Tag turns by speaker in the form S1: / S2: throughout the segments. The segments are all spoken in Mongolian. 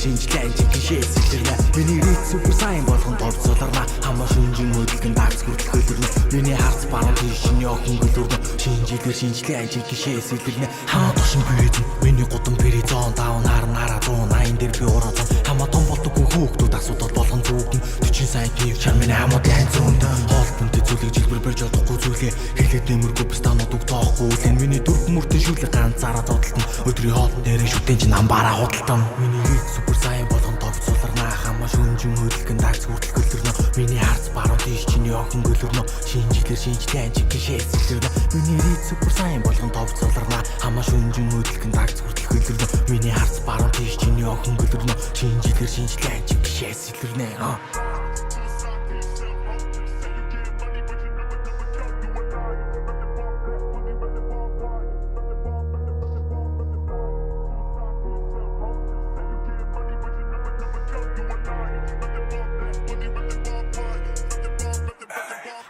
S1: шинжлэн жигшээс илэрнэ. Миний рит супер сайн болгон товцолорна. Хамаа шүнжин хөдөлгөн дагц хүртэл хөлөрнө. Миний харц баруун тийш нь явахын гөлөрнө. Шинжилгээр шинжлэн жигшээс илэрнэ. Хамаа тошин бирэтэн миний гудам перизон даун харнараа дуун айн дээр би ураад хамаа том болдоггүй хөөхтүүд асуудал болгон зүгэн 40 сайн тийм чам миний хамаад айн зүүнд хоолтонтой зүйлийг жилбэр барьж чадахгүй зүйлээ хэлээд нэмэргүй бстанууд үг тоохгүй үлэн миний дөрв мөртөө шүлэг ганцаараа додтолтон өдрийн хоолн дээр шүтэн чин амбараа худалдан миний рит супер сайн болгон товцолорнаа хамаа шүнжин хөдөлгөн дагц хүртэл хөлөрнө миний харц баруун тийш чинь явахын гөлөрнө шинжилгээр шинжлэн жигшээс илэрнэ миний рит супер сайн болгон товцолорнаа хамаа шүнжин хөдөлгөн дагц хүртэл хөлөрнө миний харц баруун тийш чинь явахын гөлөрнө шинжилгээр шинжлэн жигшээс илэрнэ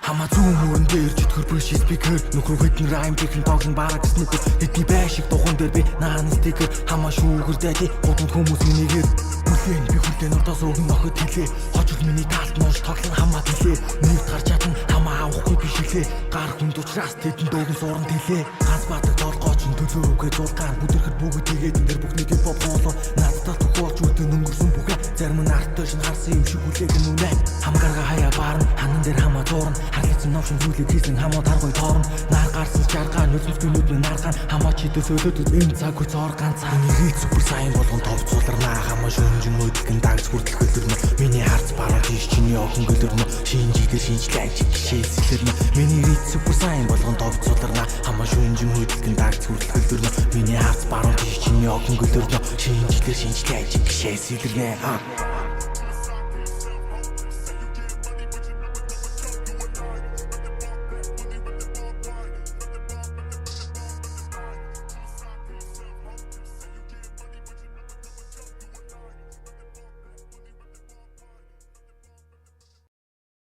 S1: Хамаа зүүн мөрөн дээр чөтгөр биш спикер нөхрөө хэдэн райм дэхэн тоглон бараг снэпер хэдний байшиг духан дээр би наан стикер хамаа шүүгэр дайти гудамд хүмүүс минийгээр бүлээн би хүлээн ордоос өгн охид хэлээ хожил миний таалт нууш тоглон хамаа хэлээ нэгт гарч чадна хамаа авахгүй биш хэлээ гар хүнд учраас тэдэнд дөрөн суран хэлээ ганц бадаг толгооч нь төлөө үгээ зургаар бүдэрхэд бүгд тэгээд энэ дэр бүхнийг поп болоо надад тохиолж үтэн өнгөрсөн бүхэ зарим нь арттай шин харсан юм шиг үлээг нүнэ хамгарга хаяа баарн ханан дээр хамаа зуурн харилцсан новшин зүйлийг хийсэн хамаа таргой тоорн нар гарсан жаргаа нөлөөлсөн нүд минь наргаан хамаа чидээс өлөөдөд энэ цаг үе цоор ганц миний рит супер сайн болгон товцолорнаа хамаа шүнжин хөдөлгөн дагц хүртэл хөлөрнө миний харц баруун тийш чинь явахын гөлөрнө шинжилгээр шинжлэн жигшээс илэрнэ миний рит супер сайн болгон товцолорнаа хамаа шүнжин хөдөлгөн дагц хүртэл хөлөрнө миний харц баруун тийш чинь явахын гөлөрнө шинжилгээр шинжлэн жигшээс илэрнэ